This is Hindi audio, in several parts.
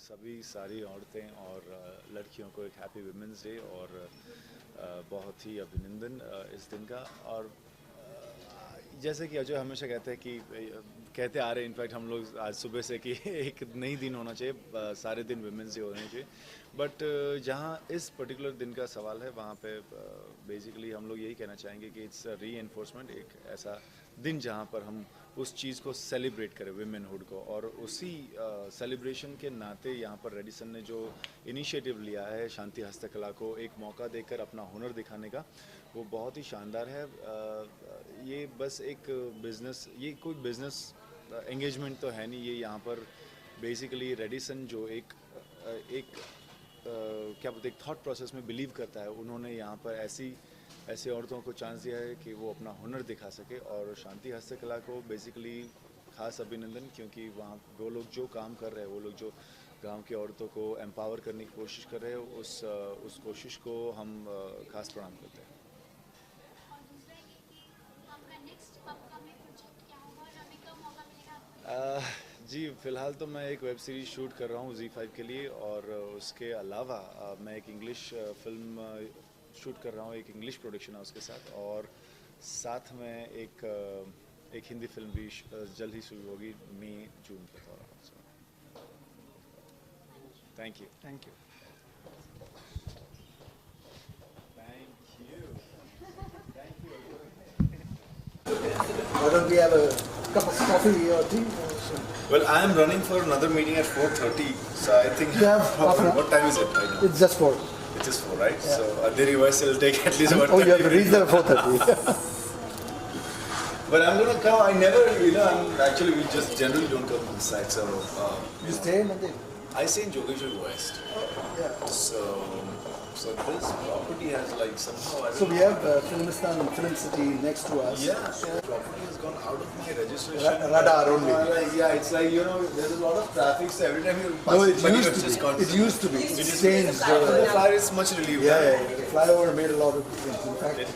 सभी सारी औरतें और लड़कियों को एक हैप्पी वुमेंस डे और बहुत ही अभिनंदन इस दिन का। और जैसे कि अजय हमेशा कहते हैं कि कहते आ रहे हैं, इनफैक्ट हम लोग आज सुबह से कि एक नई दिन होना चाहिए, सारे दिन वुमेंस डे होने चाहिए। बट जहाँ इस पर्टिकुलर दिन का सवाल है वहाँ पे बेसिकली हम लोग यही कहना चाहेंगे कि इट्स री एनफोर्समेंट, एक ऐसा दिन जहाँ पर हम उस चीज़ को सेलिब्रेट करें, वुमेनहुड को। और उसी सेलिब्रेशन के नाते यहाँ पर रेडिसन ने जो इनिशिएटिव लिया है शांति हस्तकला को एक मौका देकर अपना हुनर दिखाने का, वो बहुत ही शानदार है। ये बस एक बिज़नेस, ये कोई बिज़नेस एंगेजमेंट तो है नहीं, ये यहाँ पर बेसिकली रेडिसन जो एक क्या बोलते, एक थॉट प्रोसेस में बिलीव करता है, उन्होंने यहाँ पर ऐसे औरतों को चांस दिया है कि वो अपना हुनर दिखा सके। और शांति हस्तकला को बेसिकली खास अभिनंदन, क्योंकि वहाँ वो लोग जो काम कर रहे हैं, वो लोग जो गांव की औरतों को एम्पावर करने की कोशिश कर रहे हैं, उस कोशिश को हम खास प्रणाम करते हैं। जी फ़िलहाल तो मैं एक वेब सीरीज़ शूट कर रहा हूँ Z5 के लिए, और उसके अलावा मैं एक इंग्लिश फ़िल्म शूट कर रहा हूँ, एक इंग्लिश प्रोडक्शन है उसके साथ। और साथ में एक हिंदी फिल्म भी जल्द ही शुरू होगी, मई जून के दौरान। Thank you. Thank you. Why don't we have a cup of coffee or tea? Well, I am running for another meeting at 4:30, so I think. You have half an hour? What time is it right now? It's just 4. It's just 4, right? So the reverse will take at least about Oh, you have 30 to reach there at 4:30. But I'm gonna come. I never, we just generally don't come on site. So You stay in Nanded? I stay in Jogeshwar West. Yeah. So this property has like somehow. I So don't we know. have Filmistan and Film City next to us. Yeah, property has gone out of my registration. Radar only. Yeah, it's like, there's a lot of traffic, so every time you pass, No, it but used it's to just be. gone. It used to be. It It's is changed. after the fire, it's much relieved. Yeah. The flyover made a lot of difference. In fact, It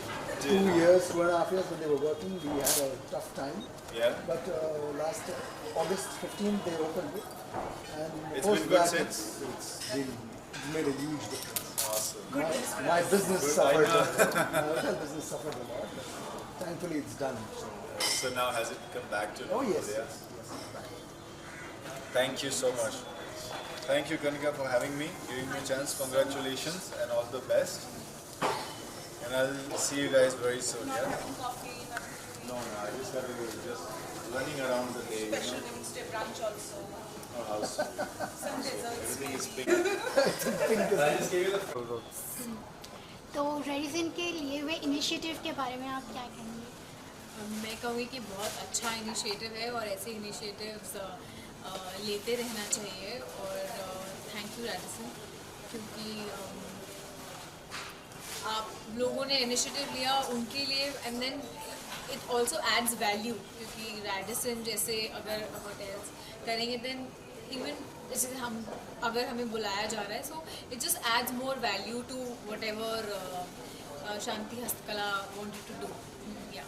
2.5 years when they were working, we had a tough time. Yeah. But last August 15th, they opened it. And It's post been good that, since? it's made a huge difference. Awesome. My business Good, suffered. I know. My hotel business suffered a lot. But thankfully, it's done. So now has it come back to Oh normal? yes, Yeah. yes. Thank you so much. Thank you, Kanika, for having me, giving me a chance. Congratulations and all the best. And I'll see you guys very soon. Yeah. No, I just got to just running around the day. Special Wednesday brunch also. Our house. Some desserts. Everything is pink. I just gave you the. तो रेडिसन के लिए हुए इनिशिएटिव के बारे में आप क्या कहेंगे? मैं कहूँगी कि बहुत अच्छा इनिशिएटिव है और ऐसे इनिशिएटिव्स लेते रहना चाहिए। और थैंक यू रेडिसन, क्योंकि आप लोगों ने इनिशिएटिव लिया उनके लिए, and then it also adds value, क्योंकि रेडिसन जैसे अगर होटल्स करेंगे देन इवन जैसे अगर हमें बुलाया जा रहा है, so it just adds more value to whatever Shanti Hastkala wanted to do. Yeah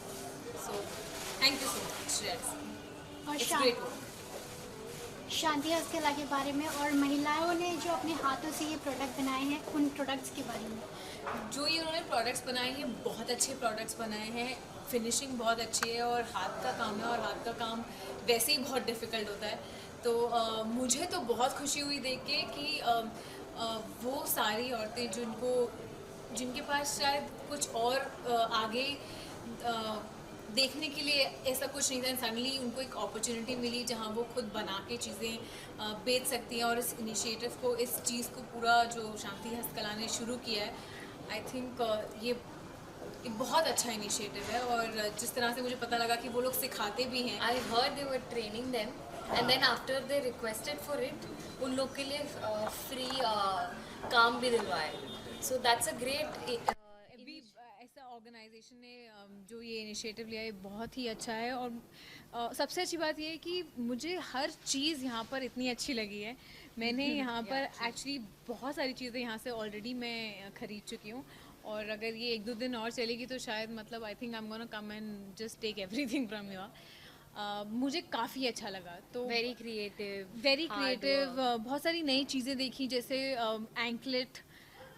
so thank you so much Radisson, और it's great work. Shanti Hastkala के बारे में और महिलाओं ने जो अपने हाथों से ये प्रोडक्ट बनाए हैं, उन प्रोडक्ट्स के बारे में। जो ये उन्होंने प्रोडक्ट्स बनाए हैं, बहुत अच्छे प्रोडक्ट्स बनाए हैं, फिनिशिंग बहुत अच्छी है और हाथ का काम है, और हाथ का काम वैसे ही बहुत डिफ़िकल्ट होता है। तो मुझे तो बहुत खुशी हुई देख के कि वो सारी औरतें जिनके पास शायद कुछ और आगे देखने के लिए ऐसा कुछ नहीं था, सडनली उनको एक अपॉर्चुनिटी मिली जहां वो खुद बना के चीज़ें बेच सकती हैं। और इस इनिशिएटिव को, इस चीज़ को पूरा जो शांति हस्तकला ने शुरू किया है, आई थिंक ये बहुत अच्छा इनिशिएटिव है। और जिस तरह से मुझे पता लगा कि वो लोग सिखाते भी हैं। I heard they were training them, and then after they requested for it, उन लोग के लिए free काम भी दिलवाए. So that's a great. भी ऐसा ऑर्गेनाइजेशन ने जो ये इनिशिएटिव लिया है बहुत ही अच्छा है। और सबसे अच्छी बात ये है कि मुझे हर चीज़ यहाँ पर इतनी अच्छी लगी है। मैंने यहाँ पर एक्चुअली बहुत सारी चीज़ें यहाँ से ऑलरेडी मैं ख़रीद चुकी हूँ, और अगर ये 1-2 दिन और चलेगी तो शायद मतलब I think I am gonna come and just take everything from your. मुझे काफ़ी अच्छा लगा। तो वेरी क्रिएटिव, वेरी क्रिएटिव, बहुत सारी नई चीज़ें देखी, जैसे एंकलेट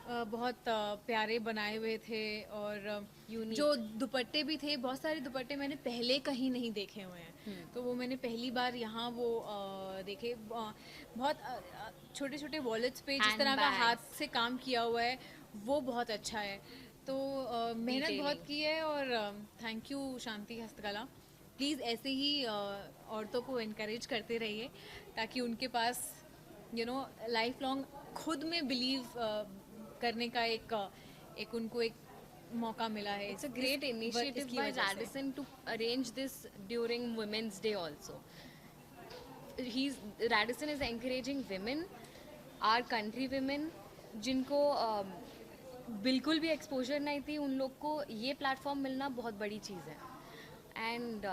बहुत प्यारे बनाए हुए थे, और Unique. जो दुपट्टे भी थे, बहुत सारे दुपट्टे मैंने पहले कहीं नहीं देखे हुए हैं, तो वो मैंने पहली बार यहाँ वो देखे। बहुत छोटे छोटे वॉलेट्स पे जिस तरह का Handbags. हाथ से काम किया हुआ है, वो बहुत अच्छा है। तो मेहनत Detailing. बहुत की है, और थैंक यू शांति हस्तकला। प्लीज़ ऐसे ही औरतों को इनकरेज करते रहिए, ताकि उनके पास लाइफ लॉन्ग खुद में बिलीव करने का एक उनको एक मौका मिला है। It's a great initiative इसकी by वजह से। Radisson to arrange this during Women's Day also. Radisson is encouraging women, our country women, जिनको बिल्कुल भी एक्सपोजर नहीं थी, उन लोग को ये प्लेटफॉर्म मिलना बहुत बड़ी चीज़ है। And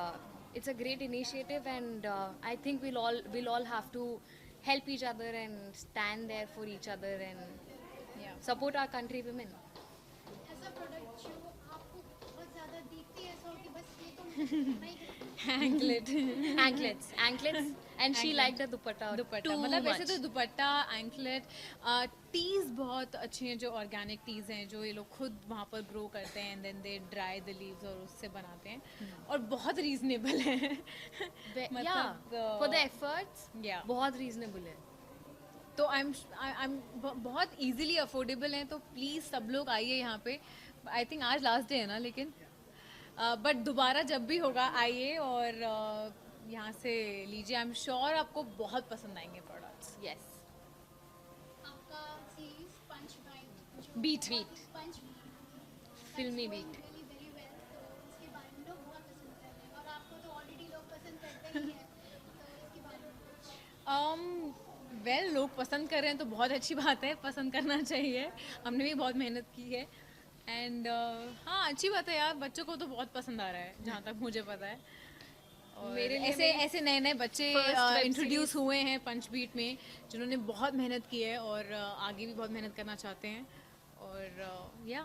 it's a great initiative, and I think we'll all have to help each other and stand there for each other and support our country women. ऐसा प्रोडक्ट जो आपको बहुत ज़्यादा देखते ही ऐसा हो कि बस ये तो नहीं anklet anklets, and she liked the dupatta too मतलब वैसे much. तो दुपट्टा, एंकलेट, टीज बहुत अच्छी हैं, जो ऑर्गेनिक टीज हैं, जो ये लोग खुद वहाँ पर ग्रो करते हैं, and then they dry the leaves और उससे बनाते हैं, और बहुत रीजनेबल है। Yeah, for the efforts, Yeah. बहुत reasonable है. तो आई एम बहुत इजीली अफोर्डेबल हैं, तो प्लीज़ सब लोग आइए यहाँ पे। आई थिंक आज लास्ट डे है ना, लेकिन बट दोबारा जब भी होगा आइए और यहाँ से लीजिए। आई एम श्योर आपको बहुत पसंद आएंगे प्रोडक्ट्स। Yes. आपका सीरीज पंच Beat. पंच Filmy beat. Very very well, तो इसके बारे में लोग बहुत पसंद कर रहे हैं, और आपको तो ऑलरेडी लोग पसंद करते ही हैं, तो इसके बारे में वेल लोग पसंद कर रहे हैं तो बहुत अच्छी बात है, पसंद करना चाहिए। हमने भी बहुत मेहनत की है, एंड हाँ अच्छी बात है यार, बच्चों को तो बहुत पसंद आ रहा है जहाँ तक मुझे पता है। और मेरे लिए ऐसे ऐसे नए नए बच्चे first web इंट्रोड्यूस हुए हैं पंच बीट में, जिन्होंने बहुत मेहनत की है और आगे भी बहुत मेहनत करना चाहते हैं। और yeah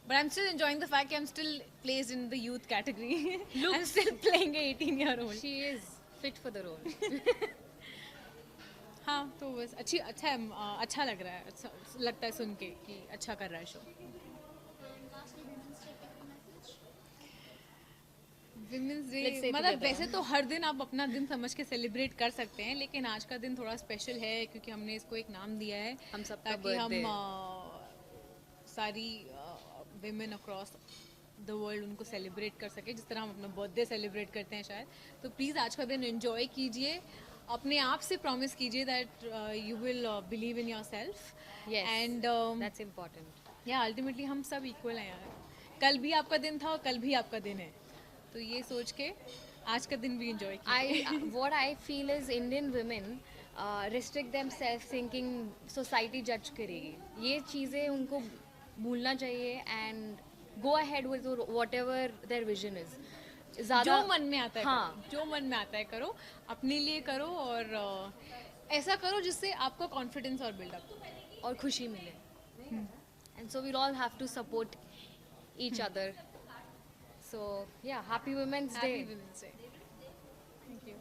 but I am still enjoying the fact कि I am still placed in the youth category. I am still playing a 18-year-old। She is fit for the role. हाँ तो बस अच्छा है, अच्छा लग रहा है, अच्छा लगता है सुन के कि अच्छा कर रहा है शो। लास्टली वुमेन्स डे पे message. Women's Let's day stay मतलब together. वैसे तो हर दिन आप अपना दिन समझ के सेलिब्रेट कर सकते हैं, लेकिन आज का दिन थोड़ा स्पेशल है क्योंकि हमने इसको एक नाम दिया है, हम सबका ताकि हम birthday सारी विमेन अक्रॉस द वर्ल्ड उनको सेलिब्रेट कर सके, जिस तरह हम अपना बर्थडे सेलिब्रेट करते हैं शायद। तो प्लीज़ आज का दिन एंजॉय कीजिए, अपने आप से प्रॉमिस कीजिए that you will believe in your self, Yes. And That's important. या अल्टीमेटली हम सब इक्वल हैं यार। कल भी आपका दिन था और कल भी आपका दिन है, तो ये सोच के आज का दिन भी एंजॉय कीजिए। What I feel is Indian women restrict themselves thinking society judge करेगी, ये चीज़ें उनको भूलना चाहिए and go ahead with whatever their vision is. जो मन में आता है हाँ. करो, जो मन में आता है करो, अपने लिए करो, और ऐसा करो जिससे आपका कॉन्फिडेंस और बिल्डअप हो। और खुशी मिले. And so we'll all have to support each other. So yeah, happy Women's Day. Happy women's day. Thank you.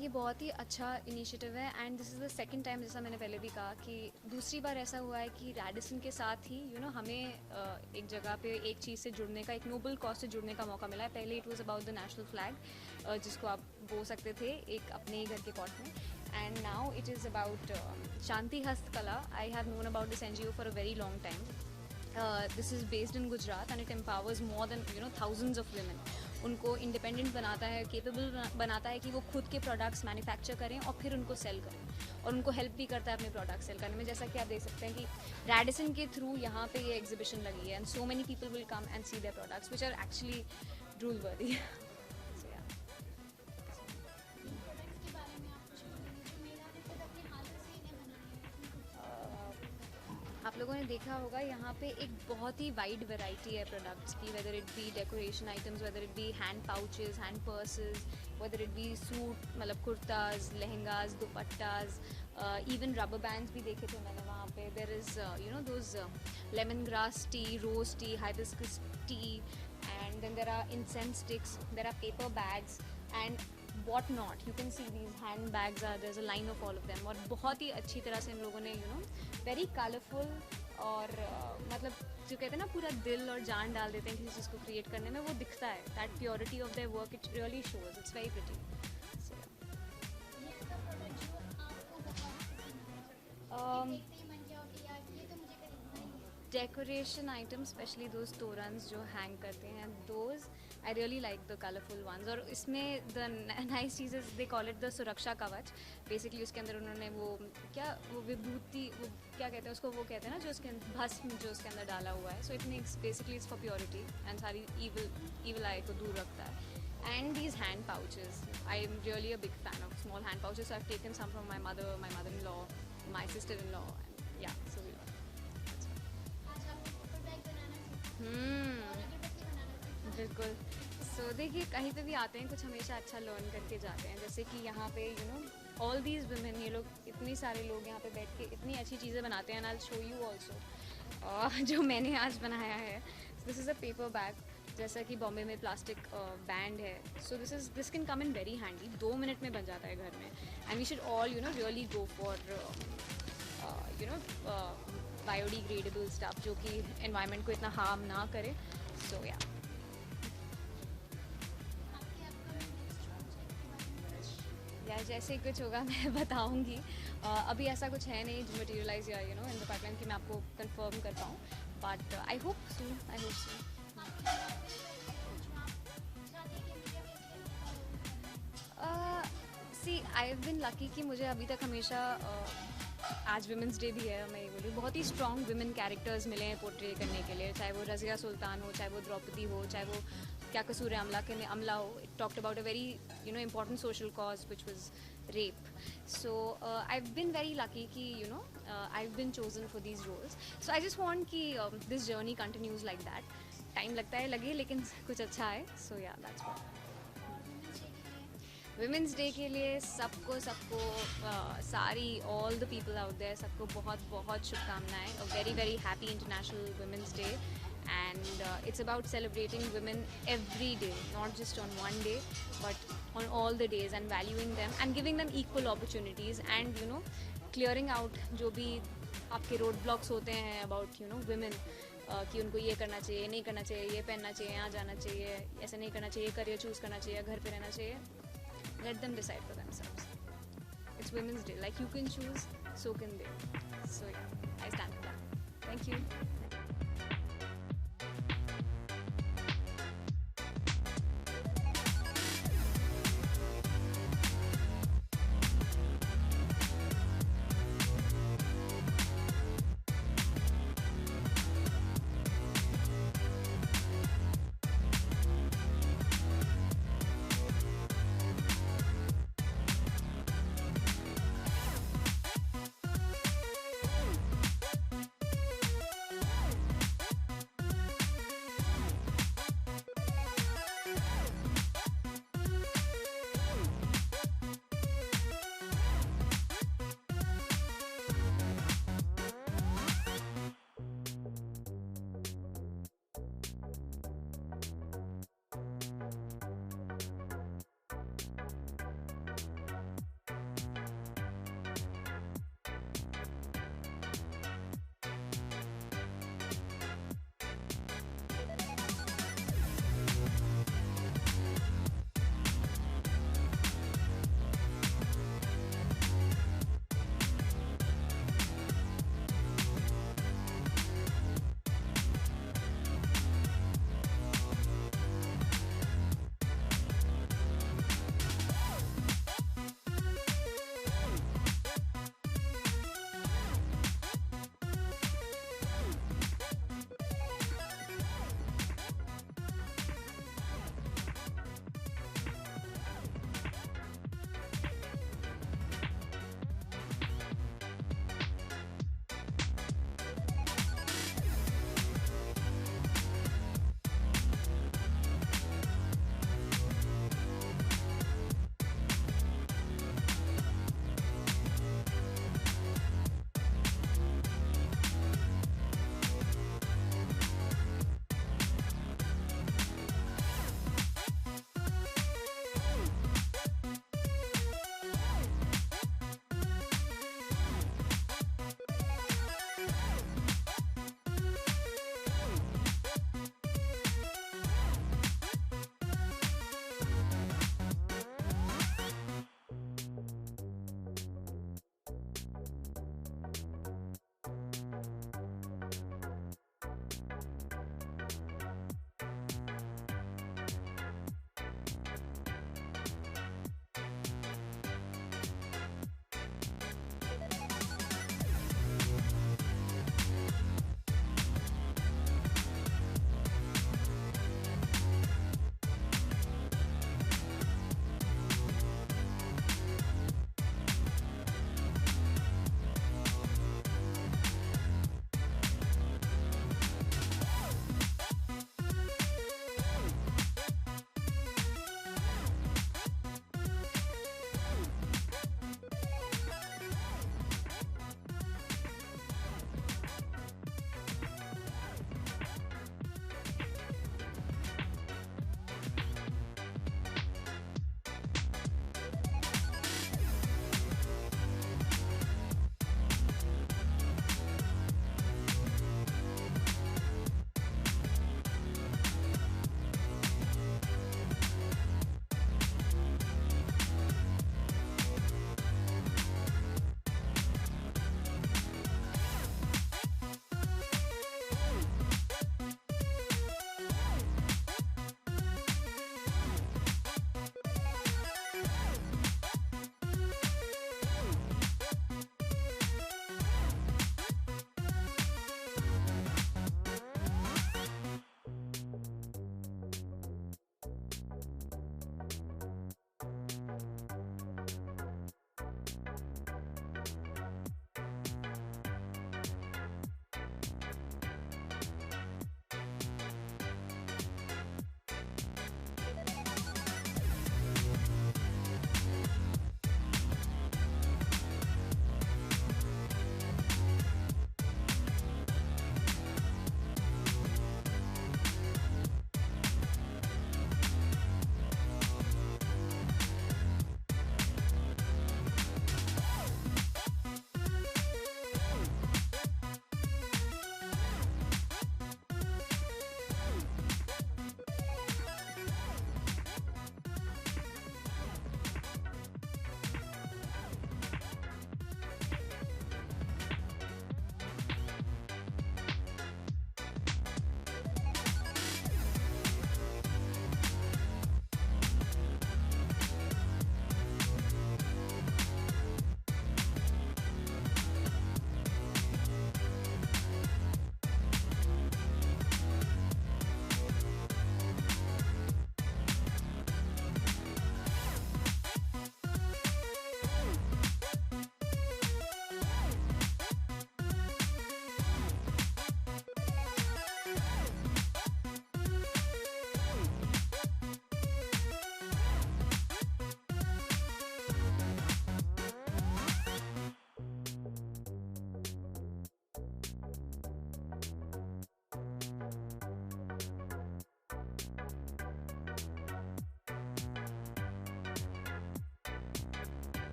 ये बहुत ही अच्छा इनिशिएटिव है and this is the second time, जैसा मैंने पहले भी कहा कि दूसरी बार ऐसा हुआ है कि रैडिसन के साथ ही हमें एक जगह पे एक चीज़ से जुड़ने का, एक नोबल कॉज से जुड़ने का मौका मिला है। पहले it was about the national flag, जिसको आप बो सकते थे एक अपने ही घर के कॉट में, and now it is about Shanti Hastkala. I have known about this NGO for a very long time. This is based in Gujarat and it empowers more than thousands of women. उनको इंडिपेंडेंट बनाता है, केपेबल बनाता है कि वो खुद के प्रोडक्ट्स मैन्युफैक्चर करें और फिर उनको सेल करें, और उनको हेल्प भी करता है अपने प्रोडक्ट सेल करने में। जैसा कि आप देख सकते हैं कि रैडिसन के थ्रू यहाँ पे ये एग्जीबिशन लगी है and so many people will come and see their products which are actually drool worthy. Products के बारे में आप कुछ बोलेंगे जो मेरा रिपोर्ट अपने हाथों से इन्हें बनाए हैं? आप लोगों ने देखा होगा यहाँ पे एक बहुत ही वाइड वैरायटी है प्रोडक्ट्स की, whether it be decoration items, whether it be hand pouches, hand purses, whether it be suit मतलब kurtas, lehengas, dupattas, even rubber bands भी देखे थे मैंने वहाँ पे। There is those lemon grass tea, rose tea, hibiscus tea, and then there are incense sticks, there are paper bags and what not. You can see these handbags are, there's a line of all of them, और बहुत ही अच्छी तरह से इन लोगों ने very colourful और मतलब जो कहते हैं ना पूरा दिल और जान डाल देते हैं किसी चीज़ को क्रिएट करने में, वो दिखता है। that purity of their work, it really shows, it's very pretty. So, ये ऐसा प्रोडक्ट जो आपको बहुत पसंद आया, um, देखते ही मन किया हो कि यार ये तो मुझे खरीदना ही है। decoration items, especially those torans जो hang करते हैं, those I really like the colourful ones. और इसमें the nice cheese is they call it the सुरक्षा कवच। basically उसके अंदर उन्होंने वो क्या वो विभूति, वो क्या कहते हैं उसको, वो कहते हैं ना जो उसके भस्म जो उसके अंदर डाला हुआ है। so it makes basically it's for purity and सारी evil eye को दूर रखता है। and these hand pouches, I am really a big fan of small hand pouches, so I've taken some from my mother-in-law, my sister-in-law, and yeah, so we आज आप पेपर बैग बनाना सीखा और अगरबत्ती बनाना सीखा। बिल्कुल। सो देखिए कहीं पे भी आते हैं कुछ हमेशा अच्छा लर्न करके जाते हैं। जैसे कि यहाँ पे ऑल दीज वुमेन, ये लोग इतने सारे लोग यहाँ पे बैठ के इतनी अच्छी चीज़ें बनाते हैं। I will show you also जो मैंने आज बनाया है। This is a paper bag, जैसा कि बॉम्बे में प्लास्टिक बैंड है। So this can come in very handy, 2 minute में बन जाता है घर में। And we should all really go for biodegradable stuff जो कि एनवायरनमेंट को इतना हार्म ना करे। सो या आपके अपकमिंग नेक्स्ट प्रोजेक्ट के बारे में या जैसे ही कुछ होगा मैं बताऊंगी। अभी ऐसा कुछ है नहीं जो मटेरियलाइज या इन द पाइपलाइन कि मैं आपको कंफर्म कर पाऊँ, बट आई होप सून। आपके जॉब पे जो आप चाहते हैं कि मीडिया में सी आई हैव बिन लकी कि मुझे अभी तक हमेशा आज वुमेंस डे भी है, मैं ये बोलूँ बहुत ही स्ट्रॉन्ग वुमेन कैरेक्टर्स मिले हैं पोर्ट्रे करने के लिए, चाहे वो रज़िया सुल्तान हो, चाहे वो द्रौपदी हो, चाहे वो क्या कसूर है अमला के में अमला हो। It talked about a very important social cause which was rape. So I've been very lucky कि I've been chosen for these roles. So I just want कि this journey continues like that. Time लगता है लगे लेकिन कुछ अच्छा है। So yeah, that's what. Women's Day के लिए सबको सारी all the people out there सबको बहुत बहुत शुभकामनाएं। A very very happy International Women's Day. And it's about celebrating women every day, not just on one day but on all the days, and valuing them and giving them equal opportunities, and clearing out जो भी आपके road blocks होते हैं about women, कि उनको ये करना चाहिए, नहीं करना चाहिए, ये पहनना चाहिए, यहाँ जाना चाहिए, ऐसे नहीं करना चाहिए, करियर चूज़ करना चाहिए, घर पे रहना चाहिए। Let them decide for themselves. It's Women's Day, like you can choose, so can they. So yeah, I stand for that. Thank you.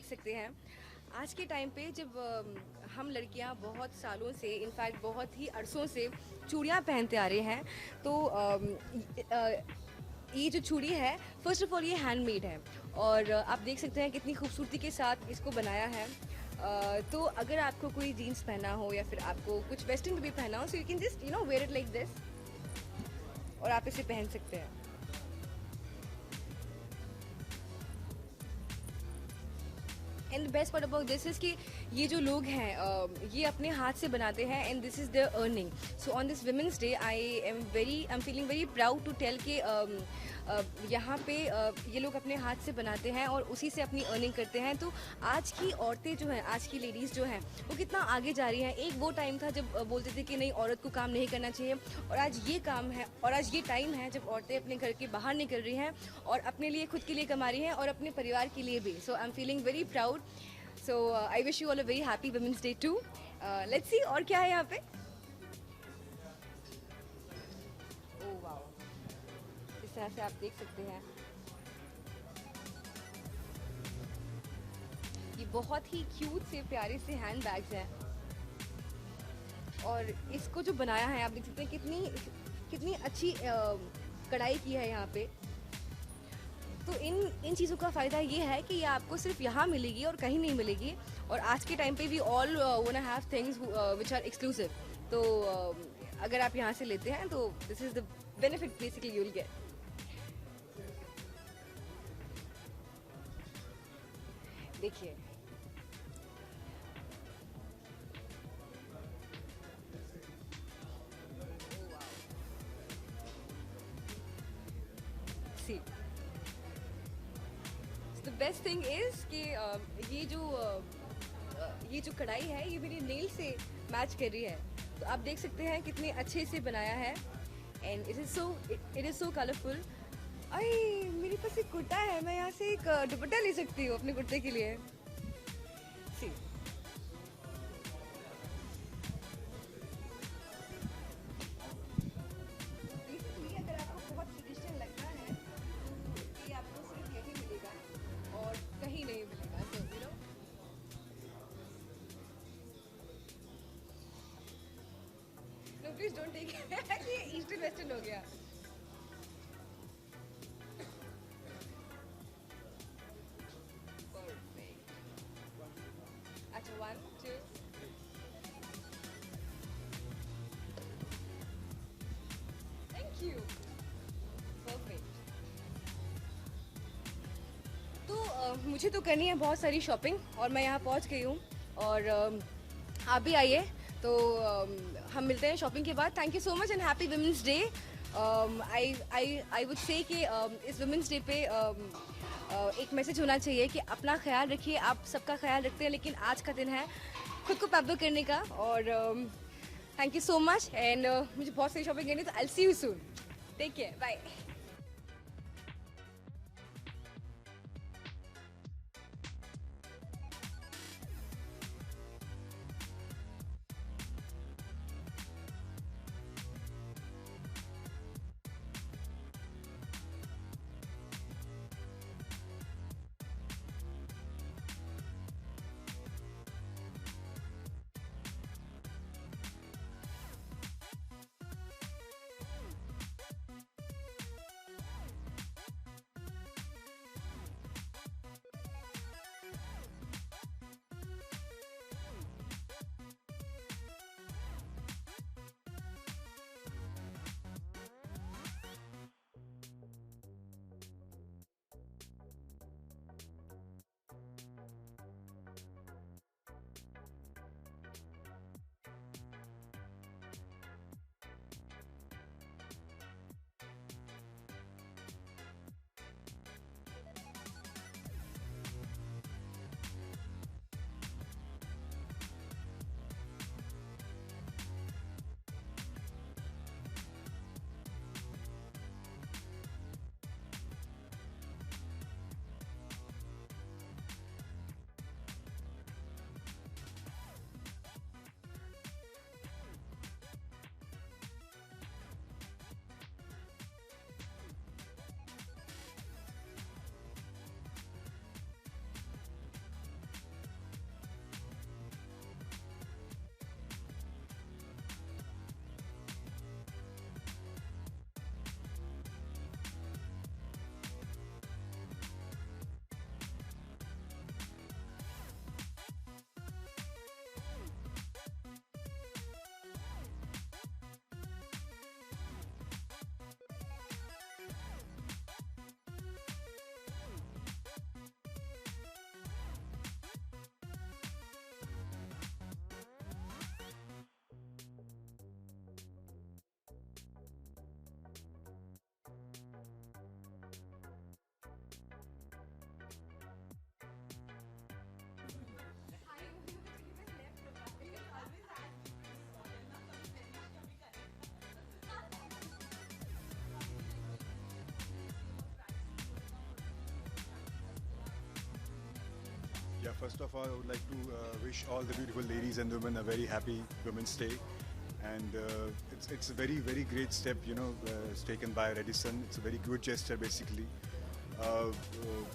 सकते हैं आज के टाइम पे जब हम लड़कियां बहुत सालों से इनफैक्ट बहुत ही अरसों से चूड़ियां पहनते आ रहे हैं तो ये जो चूड़ी है फर्स्ट ऑफ ऑल ये हैंडमेड है और आप देख सकते हैं कितनी खूबसूरती के साथ इसको बनाया है। तो अगर आपको कोई जीन्स पहना हो या फिर आपको कुछ वेस्टर्न भी पहना हो so you can just wear it like this और आप इसे पहन सकते हैं। And the best part about this is कि ये जो लोग हैं ये अपने हाथ से बनाते हैं and this is their earning. So on this women's day I am feeling very proud to tell कि यहाँ पे ये लोग अपने हाथ से बनाते हैं और उसी से अपनी अर्निंग करते हैं। तो आज की औरतें जो हैं, आज की लेडीज़ जो हैं वो कितना आगे जा रही हैं। एक वो टाइम था जब बोलते थे कि नहीं औरत को काम नहीं करना चाहिए और आज ये काम है और आज ये टाइम है जब औरतें अपने घर के बाहर निकल रही हैं और अपने लिए खुद के लिए कमा रही हैं और अपने परिवार के लिए भी। So I am feeling very proud. So I wish you all a very happy women's day too. Let's see और क्या है यहाँ पे। ओह वाओ, इस तरह से आप देख सकते हैं ये बहुत ही क्यूट से प्यारे से हैंड बैग्स हैं और इसको जो बनाया है आप देख सकते हैं कितनी अच्छी कढ़ाई की है यहाँ पे। तो इन चीज़ों का फ़ायदा ये है कि ये आपको सिर्फ यहाँ मिलेगी और कहीं नहीं मिलेगी और आज के टाइम पे we all want have things which are exclusive. तो अगर आप यहाँ से लेते हैं तो this is the benefit basically you will get. देखिए see the best thing is कि ये जो कढ़ाई है ये मेरे नेल से मैच कर रही है। तो आप देख सकते हैं कितने अच्छे से बनाया है and it is so colourful. अरे मेरे पास एक कुर्ता है, मैं यहाँ से एक दुपट्टा ले सकती हूँ अपने कुर्ते के लिए। सी अगर आपको बहुत ट्रेडिशनल लगना है तो ये आपको सिर्फ यही मिलेगा और कहीं नहीं मिलेगा। So you know no please don't take ये ईस्टर्न वेस्टर्न हो गया। अच्छा 1 2 थैंक यू परफेक्ट। तो मुझे तो करनी है बहुत सारी शॉपिंग और मैं यहाँ पहुँच गई हूँ और आप भी आइए। तो हम मिलते हैं शॉपिंग के बाद। Thank you so much and happy women's day. I would say कि इस वुमेंस डे पे एक मैसेज होना चाहिए कि अपना ख्याल रखिए। आप सबका ख्याल रखते हैं लेकिन आज का दिन है खुद को पैम्पर करने का। और thank you so much and मुझे बहुत सारी शॉपिंग करनी है तो I will see you soon. Take care, bye. Yeah, first of all, I would like to wish all the beautiful ladies and women a very happy Women's Day. And it's a very great step, it's taken by Redison. It's a very good gesture, basically.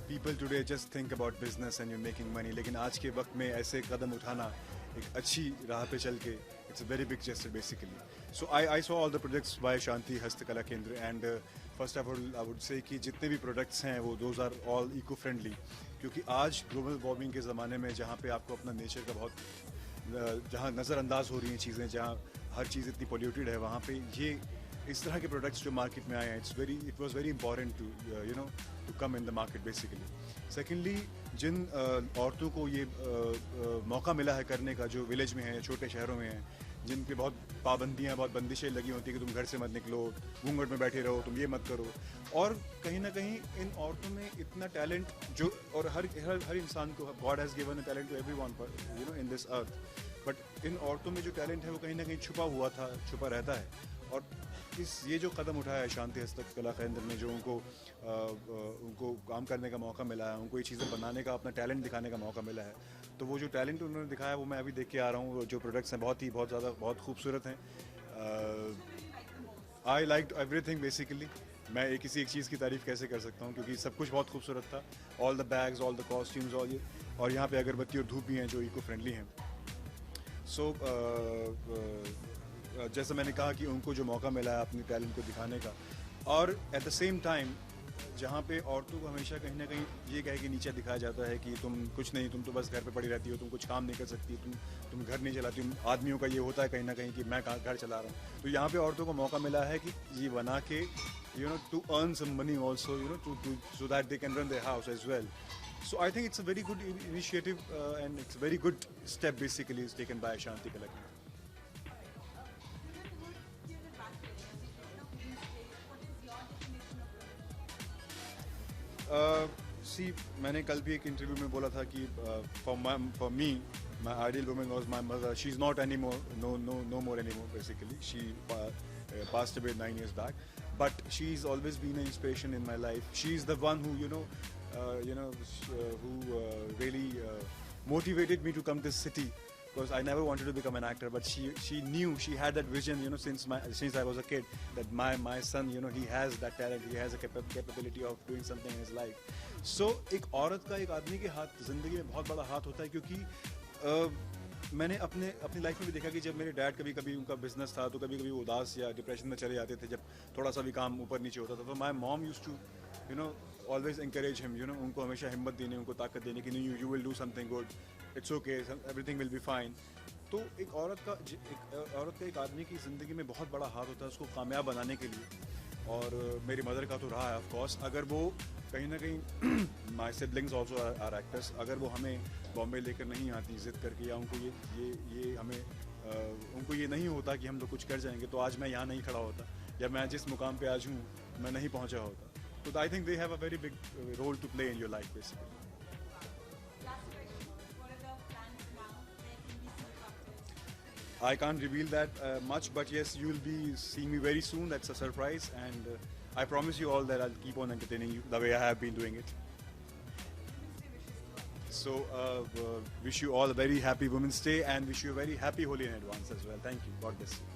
People today just think about business and you're making money. लेकिन आज के वक्त में ऐसे कदम उठाना एक अच्छी राह पे चल के, it's a very big gesture, basically. So I saw all the products by Shanti Hastakala Kendra, and first of all I would say कि जितने भी products हैं वो those are all eco-friendly. क्योंकि आज ग्लोबल वार्मिंग के ज़माने में जहाँ पे आपको अपना नेचर का बहुत जहाँ नज़रअंदाज हो रही हैं चीज़ें, जहाँ हर चीज़ इतनी पोल्यूटेड है, वहाँ पे ये इस तरह के प्रोडक्ट्स जो मार्केट में आए हैं, it was very important to come in the market basically. Secondly, जिन औरतों को ये मौका मिला है करने का, जो विलेज में है, छोटे शहरों में है, जिन पे बहुत पाबंदियाँ, बहुत बंदिशें लगी होती है कि तुम घर से मत निकलो, घूंघट में बैठे रहो, तुम ये मत करो, और कहीं ना कहीं इन औरतों में इतना टैलेंट जो, और हर इंसान को God has given a talent to everyone in this earth, but इन औरतों में जो टैलेंट है वो कहीं ना कहीं छुपा रहता है. और ये जो कदम उठाया है शांति हस्तकला केंद्र ने, जो उनको काम करने का मौका मिला है, उनको ये चीज़ें बनाने का, अपना टैलेंट दिखाने का मौका मिला है, तो वो जो टैलेंट उन्होंने दिखाया वो मैं अभी देख के आ रहा हूँ. जो प्रोडक्ट्स हैं बहुत खूबसूरत हैं. I like everything basically. मैं किसी एक चीज़ की तारीफ़ कैसे कर सकता हूँ, क्योंकि सब कुछ बहुत खूबसूरत था. All the bags, all the costumes, और यहाँ पे अगरबत्ती और धूप भी हैं जो इको फ्रेंडली हैं. सो जैसा मैंने कहा कि उनको जो मौका मिला है अपने टैलेंट को दिखाने का, और एट द सेम टाइम जहाँ पे औरतों को हमेशा कहीं ना कहीं ये कह के नीचे दिखाया जाता है कि तुम कुछ नहीं, तुम तो बस घर पे पड़ी रहती हो, तुम कुछ काम नहीं कर सकती, तुम घर नहीं चलाती. आदमियों का ये होता है कहीं ना कहीं कि मैं घर चला रहा हूँ. तो यहाँ पे औरतों को मौका मिला है कि ये बना के to earn some money also, so that they can run their house as well. So I think it's a very good initiative and it's a very good step basically is taken by Shanti Collective. See, मैंने कल भी एक इंटरव्यू में बोला था कि for me my ideal woman was my mother. She's not anymore, no more anymore basically. She passed away 9 years back, but she's always been an inspiration in my life. She's the one who really motivated me to come to this city, because I never wanted to become an actor, but she knew, she had that vision, since I was a kid, that my son, he has that talent, he has a capability of doing something in his life. So एक औरत का, एक आदमी के हाथ ज़िंदगी में बहुत बड़ा हाथ होता है, क्योंकि मैंने अपनी लाइफ में भी देखा कि जब मेरे डैड कभी उनका बिजनेस था तो कभी वो उदास या डिप्रेशन में चले जाते थे जब थोड़ा सा भी काम ऊपर नीचे होता था. तो my mom used to always encourage him, उनको हमेशा हिम्मत देने, उनको ताकत देने कि नहीं, you will do something good, it's okay, everything will be fine. तो एक औरत का एक आदमी की ज़िंदगी में बहुत बड़ा हाथ होता है उसको कामयाब बनाने के लिए. और मेरी मदर का तो रहा है ऑफ कोर्स. अगर वो कहीं ना कहीं my siblings also are actors, अगर वो हमें बॉम्बे लेकर नहीं आती जिद करके, या उनको ये हमें उनको ये नहीं होता कि हम लोग कुछ कर जाएंगे, तो आज मैं यहाँ नहीं खड़ा होता, या मैं जिस मुकाम पे आज हूँ मैं नहीं पहुँचा होता. तो I think they have a very big role to play in your life basically. I can't reveal that much, but yes, you will be seeing me very soon. That's a surprise, and I promise you all that I'll keep on entertaining you the way I have been doing it. So, wish you all a very happy Women's Day, and wish you a very happy Holi in advance as well. Thank you. God bless you.